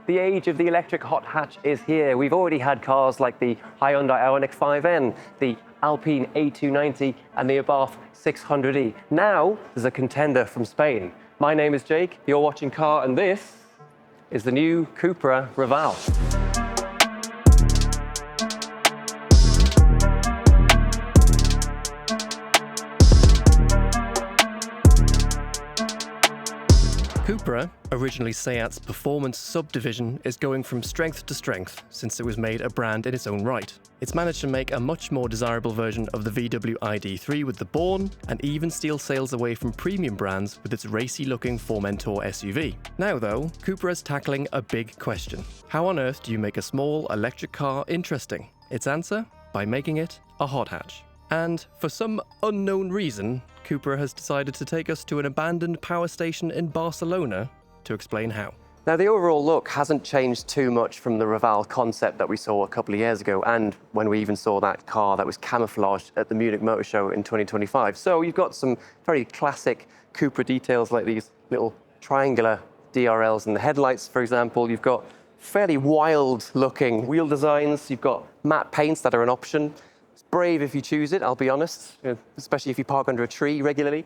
The age of the electric hot hatch is here. We've already had cars like the Hyundai Ioniq 5N, the Alpine A290 and the Abarth 600e. Now there's a contender from Spain. My name is Jake, you're watching Car, and this is the new Cupra Raval. Cupra, originally SEAT's performance subdivision, is going from strength to strength since it was made a brand in its own right. It's managed to make a much more desirable version of the VW ID.3 with the Born, and even steal sales away from premium brands with its racy-looking Formentor SUV. Now though, Cupra is tackling a big question. How on earth do you make a small electric car interesting? Its answer? By making it a hot hatch. And for some unknown reason, Cupra has decided to take us to an abandoned power station in Barcelona to explain how. Now, the overall look hasn't changed too much from the Raval concept that we saw a couple of years ago, and when we even saw that car that was camouflaged at the Munich Motor Show in 2025. So you've got some very classic Cupra details like these little triangular DRLs in the headlights, for example. You've got fairly wild-looking wheel designs. You've got matte paints that are an option. Brave if you choose it, I'll be honest, especially if you park under a tree regularly.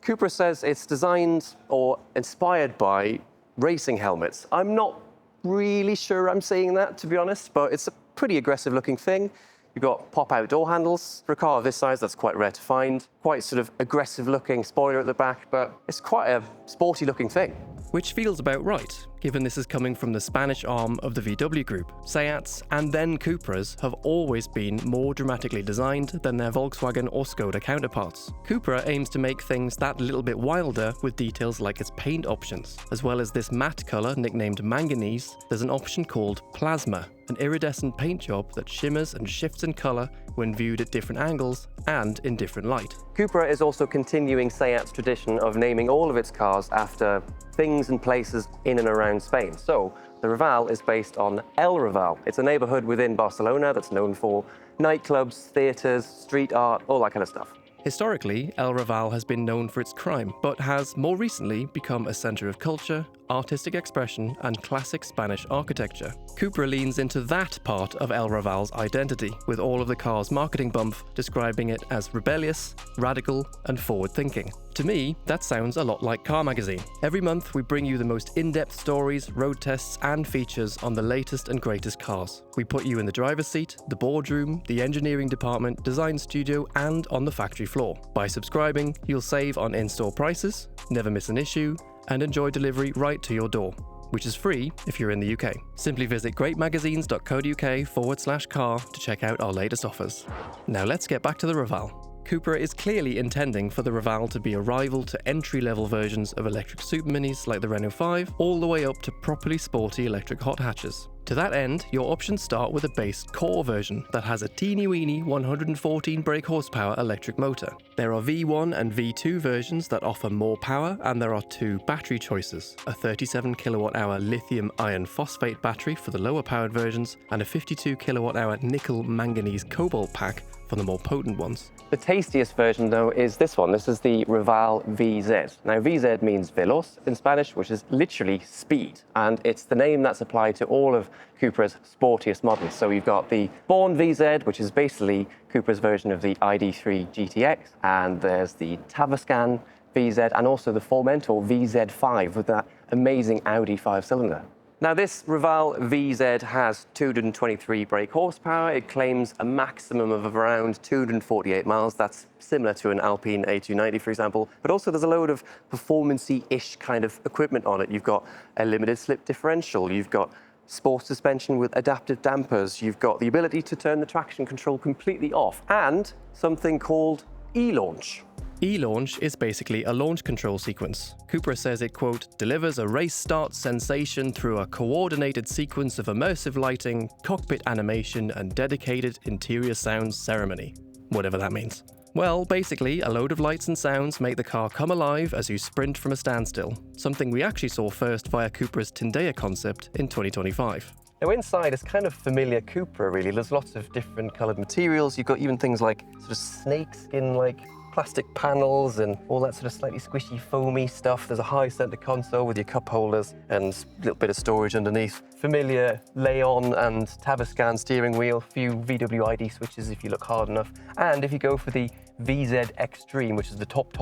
Cupra says it's designed or inspired by racing helmets. I'm not really sure I'm saying that, to be honest, but it's a pretty aggressive looking thing. You've got pop-out door handles. For a car of this size, that's quite rare to find. Quite sort of aggressive looking spoiler at the back, but it's quite a sporty looking thing. Which feels about right, given this is coming from the Spanish arm of the VW group. SEATs and then Cupras have always been more dramatically designed than their Volkswagen or Skoda counterparts. Cupra aims to make things that little bit wilder with details like its paint options. As well as this matte colour nicknamed manganese, there's an option called plasma, an iridescent paint job that shimmers and shifts in colour when viewed at different angles and in different light. Cupra is also continuing SEAT's tradition of naming all of its cars after things and places in and around Spain. So the Raval is based on El Raval. It's a neighbourhood within Barcelona that's known for nightclubs, theatres, street art, all that kind of stuff. Historically, El Raval has been known for its crime, but has more recently become a centre of culture, artistic expression, and classic Spanish architecture. Cupra leans into that part of El Raval's identity, with all of the car's marketing bump describing it as rebellious, radical, and forward-thinking. To me, that sounds a lot like Car Magazine. Every month, we bring you the most in-depth stories, road tests, and features on the latest and greatest cars. We put you in the driver's seat, the boardroom, the engineering department, design studio, and on the factory floor. By subscribing, you'll save on in-store prices, never miss an issue, and enjoy delivery right to your door, which is free if you're in the UK. Simply visit greatmagazines.co.uk/car to check out our latest offers. Now let's get back to the Raval. Cupra is clearly intending for the Raval to be a rival to entry-level versions of electric super minis like the Renault 5, all the way up to properly sporty electric hot hatches. To that end, your options start with a base core version that has a teeny-weeny 114 brake horsepower electric motor. There are V1 and V2 versions that offer more power, and there are two battery choices, a 37 kWh lithium iron phosphate battery for the lower powered versions, and a 52 kWh nickel manganese cobalt pack for the more potent ones. The tastiest version, though, is this one. This is the Raval VZ. Now, VZ means veloz in Spanish, which is literally speed, and it's the name that's applied to all of Cupra's sportiest models. So you've got the Born VZ, which is basically Cupra's version of the ID.3 GTX, and there's the Tavascan VZ, and also the Formentor VZ5 with that amazing Audi 5-cylinder. Now, this Raval VZ has 223 brake horsepower. It claims a maximum of around 248 miles. That's similar to an Alpine A290, for example. But also there's a load of performance-y-ish kind of equipment on it. You've got a limited slip differential. You've got sports suspension with adaptive dampers. You've got the ability to turn the traction control completely off, and something called e-launch. E-launch is basically a launch control sequence. Cupra says it, quote, delivers a race start sensation through a coordinated sequence of immersive lighting, cockpit animation, and dedicated interior sound ceremony. Whatever that means. Well, basically, a load of lights and sounds make the car come alive as you sprint from a standstill, something we actually saw first via Cupra's Tindea concept in 2025. Now, inside it's kind of familiar Cupra, really. There's lots of different coloured materials. You've got even things like sort of snakeskin-like plastic panels and all that sort of slightly squishy, foamy stuff. There's a high center console with your cup holders and a little bit of storage underneath. Familiar Leon and Tavascan steering wheel, few VW ID switches if you look hard enough. And if you go for the VZ Extreme, which is the top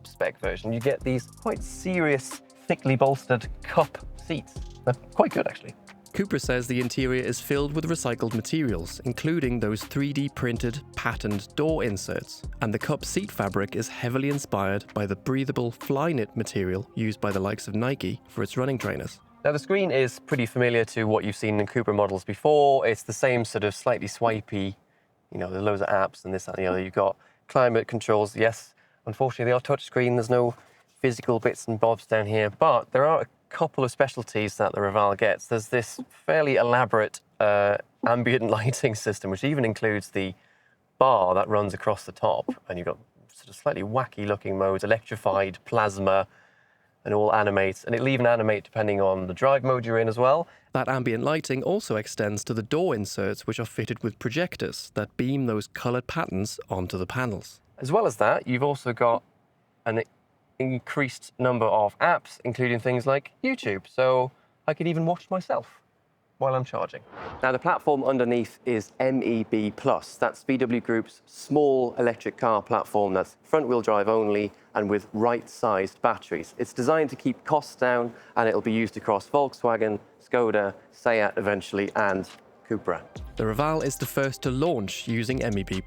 spec version, you get these quite serious, thickly bolstered cup seats. They're quite good, actually. Cupra says the interior is filled with recycled materials, including those 3D printed, patterned door inserts, and the cup seat fabric is heavily inspired by the breathable Flyknit material used by the likes of Nike for its running trainers. Now the screen is pretty familiar to what you've seen in Cupra models before. It's the same sort of slightly swipey, there's loads of apps and this, that, and the other. You've got climate controls. Yes, unfortunately they are touchscreen. There's no physical bits and bobs down here, but there are a couple of specialties that the Raval gets. There's this fairly elaborate ambient lighting system, which even includes the bar that runs across the top, and you've got sort of slightly wacky looking modes, electrified, plasma, and all animates, and it'll even animate depending on the drive mode you're in as well. That ambient lighting also extends to the door inserts, which are fitted with projectors that beam those coloured patterns onto the panels. As well as that, you've also got an increased number of apps, including things like YouTube, so I could even watch myself while I'm charging. Now the platform underneath is MEB+. That's VW Group's small electric car platform that's front-wheel drive only and with right-sized batteries. It's designed to keep costs down, and it'll be used across Volkswagen, Skoda, Seat eventually, and Cupra. The Raval is the first to launch using MEB+,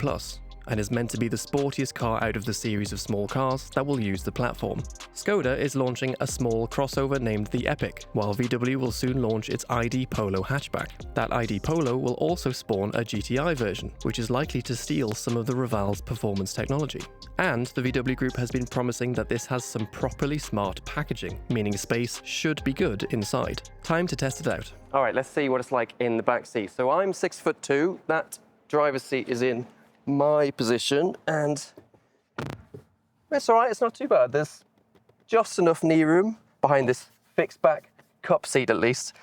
and is meant to be the sportiest car out of the series of small cars that will use the platform. Skoda is launching a small crossover named the Epic, while VW will soon launch its ID Polo hatchback. That ID Polo will also spawn a GTI version, which is likely to steal some of the Raval's performance technology. And the VW Group has been promising that this has some properly smart packaging, meaning space should be good inside. Time to test it out. All right, let's see what it's like in the back seat. So I'm 6'2". That driver's seat is in my position, and it's all right, it's not too bad. There's just enough knee room behind this fixed back cup seat at least.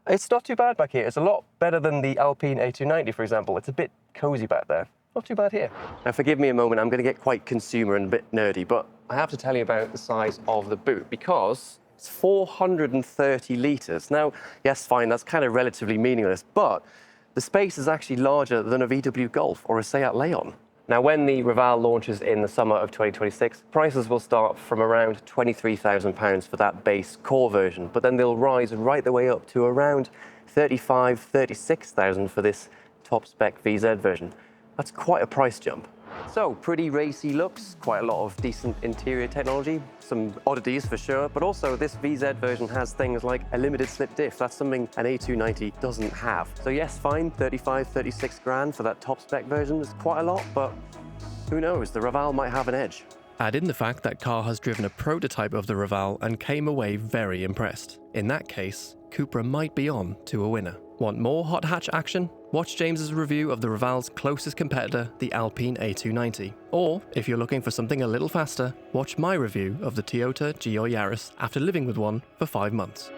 It's not too bad back here. It's a lot better than the Alpine A290, for example. It's a bit cozy back there. Not too bad here. Now forgive me a moment, I'm going to get quite consumer and a bit nerdy, but I have to tell you about the size of the boot, because it's 430 litres. Now, yes, fine, that's kind of relatively meaningless, but the space is actually larger than a VW Golf or a Seat Leon. Now, when the Raval launches in the summer of 2026, prices will start from around £23,000 for that base core version, but then they'll rise right the way up to around £35,000, £36,000 for this top spec VZ version. That's quite a price jump. So, pretty racy looks, quite a lot of decent interior technology, some oddities for sure, but also this VZ version has things like a limited slip diff. That's something an A290 doesn't have. So yes, fine, 35, 36 grand for that top spec version is quite a lot, but who knows, the Raval might have an edge. Add in the fact that Car has driven a prototype of the Raval and came away very impressed. In that case, Cupra might be on to a winner. Want more hot hatch action? Watch James's review of the Raval's closest competitor, the Alpine A290. Or, if you're looking for something a little faster, watch my review of the Toyota GR Yaris after living with one for 5 months.